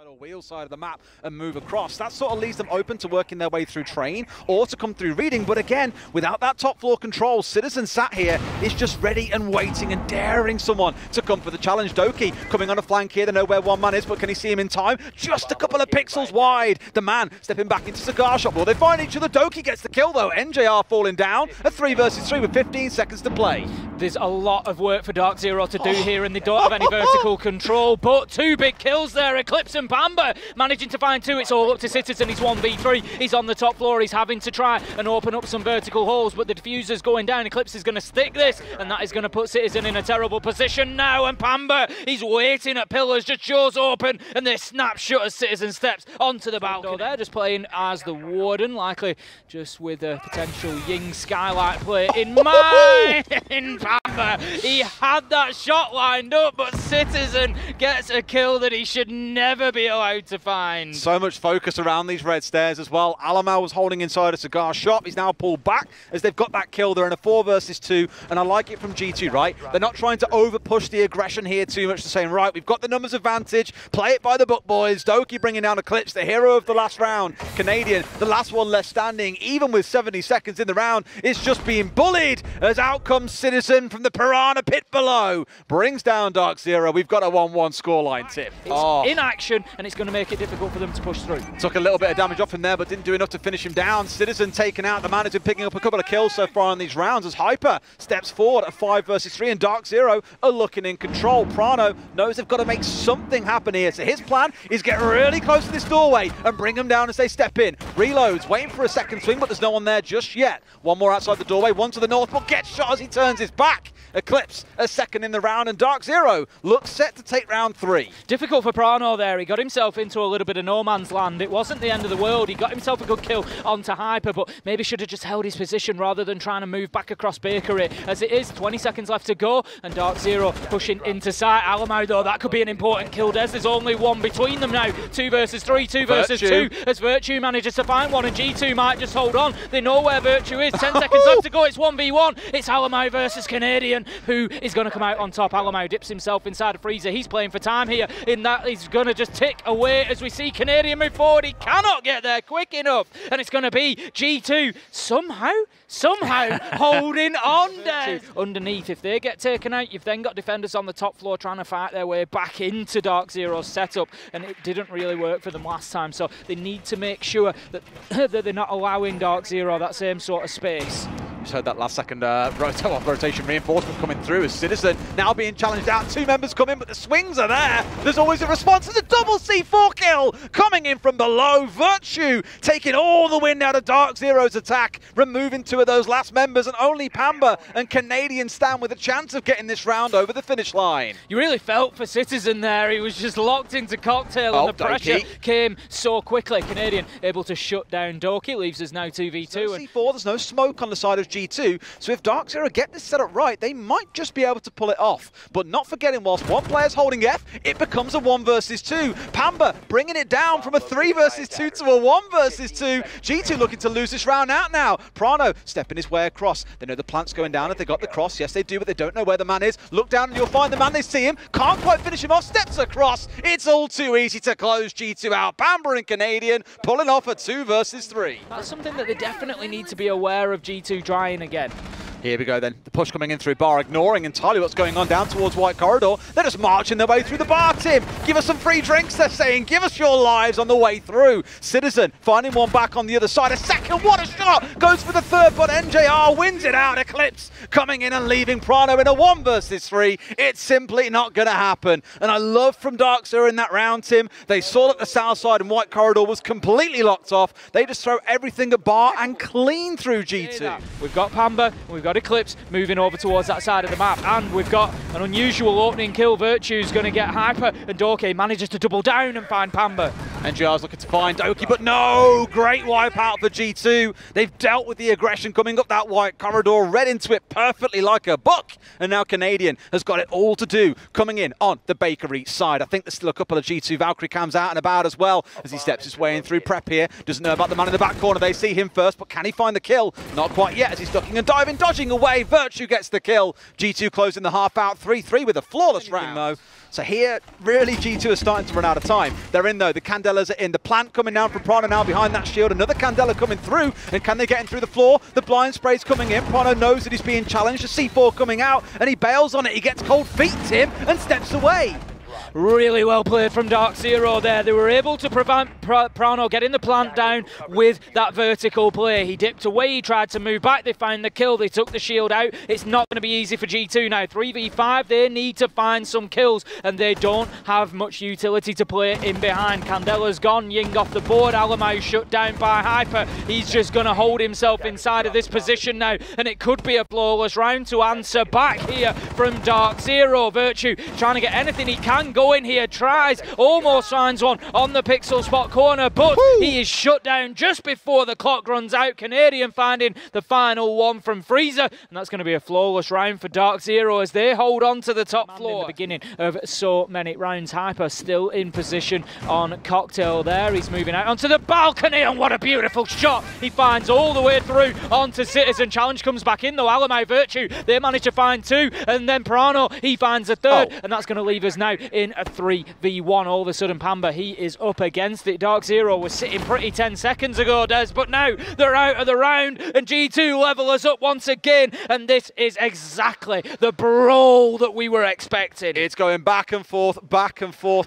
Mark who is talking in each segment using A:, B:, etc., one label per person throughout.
A: or wheel side of the map and move across. That sort of leaves them open to working their way through train or to come through reading. But again, without that top floor control, Citizen sat here is just ready and waiting and daring someone to come for the challenge. Doki coming on a flank here. They know where one man is, but can he see him in time? Just a couple of pixels wide. The man stepping back into Cigar Shop. Well, they find each other. Doki gets the kill though. NJR falling down. A 3 versus 3 with 15 seconds to play.
B: There's a lot of work for DarkZero to do here, and they don't have any vertical control, but 2 big kills there. Eclipse and Pamba managing to find 2. It's all up to Citizen. He's 1v3. He's on the top floor. He's having to try and open up some vertical holes, but the diffuser's going down. Eclipse is going to stick this, and that is going to put Citizen in a terrible position now. And Pamba, he's waiting at pillars, just jaws open, and they snap shut as Citizen steps onto the balcony. They're just playing as the Warden, likely just with a potential Ying Skylight play in mind. Pamba, he had that shot lined up, but Citizen gets a kill that he should never be allowed to find.
A: So much focus around these red stairs as well. Alamau was holding inside a Cigar Shop. He's now pulled back as they've got that kill. They're in a 4 versus 2, and I like it from G2, right? They're not trying to over-push the aggression here too much. They're saying, right, we've got the numbers advantage. Play it by the book, boys. Doki bringing down Eclipse, the hero of the last round. Canadian, the last one left standing, even with 70 seconds in the round, is just being bullied as out comes Citizen from the Piranha pit below. Brings down DarkZero. We've got a 1-1 scoreline tip.
B: It's in action, and it's going to make it difficult for them to push through.
A: Took a little bit of damage off him there, but didn't do enough to finish him down. Citizen taken out. The man has been picking up a couple of kills so far in these rounds as Hyper steps forward at 5 versus 3, and DarkZero are looking in control. Prano knows they've got to make something happen here, so his plan is get really close to this doorway and bring them down as they step in. Reloads, waiting for a second swing, but there's no one there just yet. One more outside the doorway, one to the north, but gets shot as he turns his back. Eclipse a second in the round, and DarkZero looks set to take round 3.
B: Difficult for Prano there. He got himself into a little bit of no man's land. It wasn't the end of the world. He got himself a good kill onto Hyper, but maybe should have just held his position rather than trying to move back across Bakery. As it is, 20 seconds left to go, and DarkZero pushing into sight. Alamau, though, that could be an important kill. There's only one between them now. 2 versus 3, 2 versus 2. As Virtue manages to find one, and G2 might just hold on. They know where Virtue is. 10 seconds left to go. It's 1v1. It's Alamau versus Canadian, who is going to come out on top. Alamau dips himself inside a freezer. He's playing for time here. In that, he's going to just tick away as we see Canadian move forward. He cannot get there quick enough, and it's going to be G2 somehow holding on there. Underneath, if they get taken out, you've then got defenders on the top floor trying to fight their way back into DarkZero's setup, and it didn't really work for them last time, so they need to make sure that, that they're not allowing DarkZero that same sort of space.
A: Just heard that last second rotation reinforcement coming through as Citizen now being challenged out. 2 members come in, but the swings are there. There's always a response to the double C4 kill coming in from below. Virtue taking all the wind out of DarkZero's attack, removing 2 of those last members, and only Pamba and Canadian stand with a chance of getting this round over the finish line.
B: You really felt for Citizen there. He was just locked into Cocktail, and the pressure came so quickly. Canadian able to shut down Doki, leaves us now 2v2.
A: No C4, there's no smoke on the side of G2, so if DarkZero get this set up right, they might just be able to pull it off. But not forgetting, whilst one player's holding F, it becomes a 1 versus 2. Pamba bringing it down from a 3 versus 2 to a 1 versus 2. G2 looking to lose this round out now. Prano stepping his way across. They know the plant's going down if they got the cross. Yes, they do, but they don't know where the man is. Look down and you'll find the man. They see him. Can't quite finish him off. Steps across. It's all too easy to close G2 out. Pamba and Canadian pulling off a 2 versus 3.
B: That's something that they definitely need to be aware of G2 trying again.
A: Here we go then, the push coming in through bar, ignoring entirely what's going on down towards White Corridor. They're just marching their way through the bar, Tim. Give us some free drinks, they're saying. Give us your lives on the way through. Citizen finding one back on the other side. A second, what a shot! Goes for the third, but NJR wins it out. Eclipse coming in and leaving Prano in a 1 versus 3. It's simply not going to happen. And I love from DarkZero in that round, Tim. They saw that the south side and White Corridor was completely locked off. They just throw everything at bar and clean through G2.
B: We've got Pamba, we've got Eclipse moving over towards that side of the map, and we've got an unusual opening kill. Virtue's going to get Hyper, and Doki manages to double down and find Pamba.
A: NGR's looking to find Doki, but no! Great wipe out for G2. They've dealt with the aggression coming up that White Corridor, read into it perfectly like a book, and now Canadian has got it all to do coming in on the Bakery side. I think there's still a couple of G2 Valkyrie cams out and about as well as he steps his way in through prep here. Doesn't know about the man in the back corner. They see him first, but can he find the kill? Not quite yet as he's ducking and diving, dodging away. Virtue gets the kill. G2 closing the half out 3-3 with a flawless round. So here, really, G2 are starting to run out of time. They're in, though. The Candelas are in. The plant coming down from Prana now behind that shield. Another Candela coming through. And can they get in through the floor? The blind spray's coming in. Prana knows that he's being challenged. The C4 coming out, and he bails on it. He gets cold feet, Tim, and steps away.
B: Really well played from DarkZero there. They were able to prevent Prano getting the plant down with that vertical play. He dipped away, he tried to move back, they found the kill, they took the shield out. It's not going to be easy for G2 now. 3v5, they need to find some kills, and they don't have much utility to play in behind. Candela's gone, Ying off the board, Alamau shut down by Hyper. He's just going to hold himself inside of this position now, and it could be a flawless round to answer back here from DarkZero. Virtue trying to get anything he can going here, tries, almost finds one on the pixel spot corner, but he is shut down just before the clock runs out. Canadian finding the final one from Freezer, and that's going to be a flawless round for DarkZero as they hold on to the top floor. In the beginning of so many rounds, Hyper still in position on Cocktail there. He's moving out onto the balcony, and what a beautiful shot. He finds all the way through onto Citizen. Challenge comes back in though. Alamau Virtue, they manage to find two, and then Prano, he finds a third, and that's going to leave us now in a 3v1. All of a sudden, Pamba, he is up against it. DarkZero was sitting pretty 10 seconds ago, Des, but now they're out of the round, and G2 level us up once again, and this is exactly the brawl that we were expecting.
A: It's going back and forth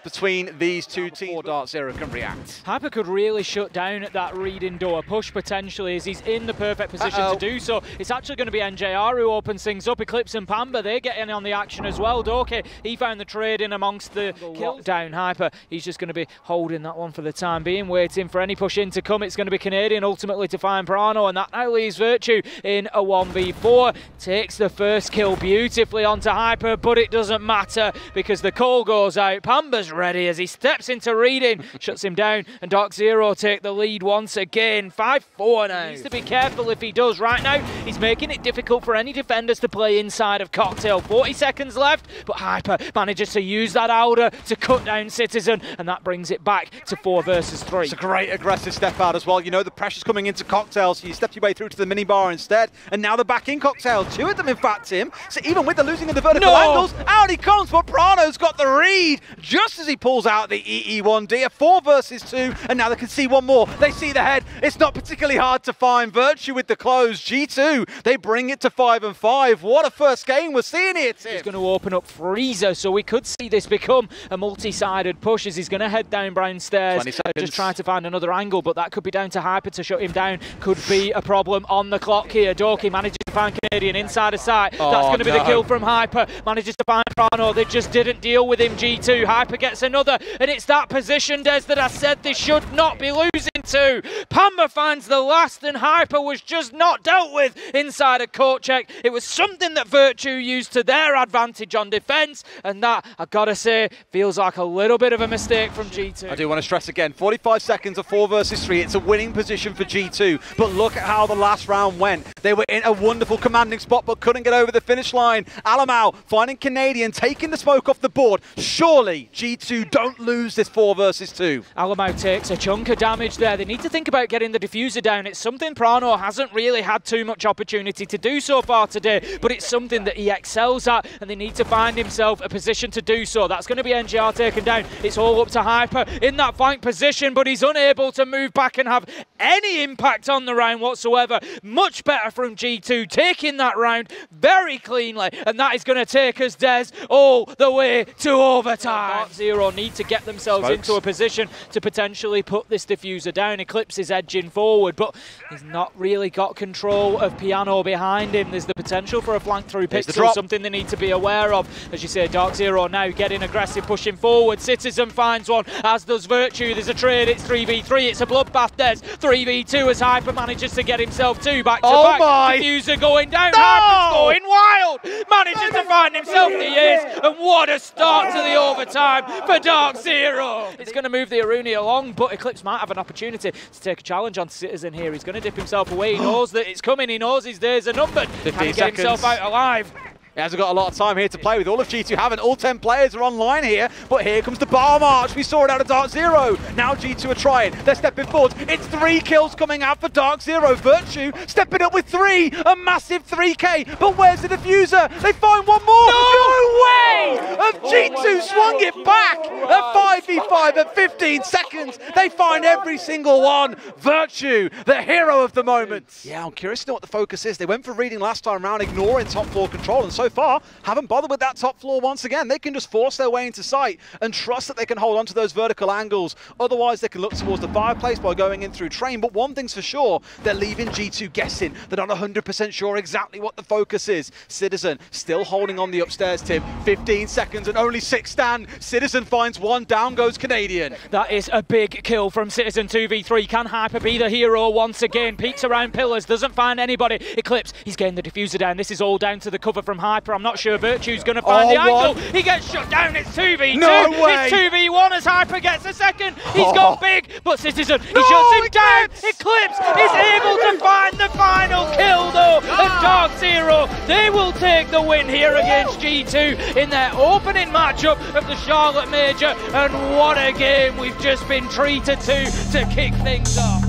A: between these two teams. Before DarkZero can react.
B: Hyper could really shut down at that reading door. Push potentially as he's in the perfect position to do so. It's actually going to be NJR who opens things up. Eclipse and Pamba, they get in on the action as well. Doke, he found the trade in amongst the kill down. Hyper, he's just going to be holding that one for the time being, waiting for any push in to come. It's going to be Canadian ultimately to find Prano, and that now leaves Virtue in a 1v4. Takes the first kill beautifully onto Hyper, but it doesn't matter because the call goes out. Pamba's ready as he steps into reading, shuts him down, and DarkZero take the lead once again. 5-4 now. He needs to be careful if he does. Right now, he's making it difficult for any defenders to play inside of Cocktail. 40 seconds left, but Hyper manages to use that Alder to cut down Citizen, and that brings it back to 4 versus 3.
A: It's a great aggressive step out as well. You know, the pressure's coming into Cocktail, so you step your way through to the minibar instead, and now they're back in Cocktail. 2 of them, in fact, Tim. So even with the losing of the vertical angles, out he comes, but Prano's got the read just as he pulls out the EE1D. A 4 versus 2, and now they can see one more. They see the head. It's not particularly hard to find. Virtue with the close. G2, they bring it to 5-5. What a first game we're seeing here, Tim.
B: He's going to open up Freezer, so we could see this become a multi-sided push as he's going to head down Brown Stairs, just trying to find another angle, but that could be down to Hyper to shut him down. Could be a problem on the clock here. Doki manages to find Canadian inside of sight. That's going to be the kill from Hyper. Manages to find Prano. They just didn't deal with him. G2. Hyper gets another, and it's that position, Des, that I said they should not be losing to. Pamba finds the last, and Hyper was just not dealt with inside a court check. It was something that Virtue used to their advantage on defense, and that, I gotta say, feels like a little bit of a mistake from G2.
A: I do want to stress again, 45 seconds of 4 versus 3. It's a winning position for G2, but look at how the last round went. They were in a wonderful commanding spot, but couldn't get over the finish line. Alamau finding Canadian, taking the smoke off the board. Surely G2 don't lose this 4 versus 2.
B: Alamau takes a chunk of damage there. They need to think about getting the diffuser down. It's something Prano hasn't really had too much opportunity to do so far today, but it's something that he excels at, and they need to find himself a position to do so. That's going to be NGR taken down. It's all up to Hyper in that flank position, but he's unable to move back and have any impact on the round whatsoever. Much better from G2, taking that round very cleanly, and that is going to take us, Des, all the way to overtime. DarkZero need to get themselves into a position to potentially put this diffuser down. Eclipse is edging forward, but he's not really got control of Piano behind him. There's the potential for a flank through pixel, something they need to be aware of. As you say, DarkZero now getting aggressive, pushing forward. Citizen finds one, as does Virtue. There's a trade, it's 3v3, it's a bloodbath, Des. 3v2 as Hyper manages to get himself 2 back-to-back. Diffuser going down, Hyper's going wild! Manages to find himself the ace, and what a start to the overtime for DarkZero! It's going to move the Aruni along, but Eclipse might have an opportunity to take a challenge on Citizen here. He's going to dip himself away. He knows that it's coming. He knows his days are numbered. Can he get himself out alive?
A: He hasn't got a lot of time here to play with. All of G2 haven't. All 10 players are online here, but here comes the bar march. We saw it out of DarkZero. Now G2 are trying. They're stepping forward. It's 3 kills coming out for DarkZero. Virtue stepping up with 3. A massive 3K. But where's the diffuser? They find one more. No way! G2 swung it back at 5v5 at 15 seconds. They find every single one. Virtue, the hero of the moment. Yeah, I'm curious to know what the focus is. They went for reading last time around, ignoring top floor control, and so far, haven't bothered with that top floor once again. They can just force their way into sight and trust that they can hold on to those vertical angles. Otherwise, they can look towards the fireplace by going in through train. But one thing's for sure, they're leaving G2 guessing. They're not 100% sure exactly what the focus is. Citizen still holding on the upstairs, Tim. 15 seconds and only 6 stand. Citizen finds one, down goes Canadian.
B: That is a big kill from Citizen 2v3. Can Hyper be the hero once again? Peeks around pillars, doesn't find anybody. Eclipse, he's getting the diffuser down. This is all down to the cover from Hyper. I'm not sure Virtue's going to find the angle. He gets shut down. It's 2v2.
A: No way.
B: It's 2v1 as Hyper gets a second. He's got big, but Citizen, he shuts him down. Eclipse is able to find the final kill though. And DarkZero, they will take the win here against G2 in their opening matchup of the Charlotte Major. And what a game we've just been treated to kick things off.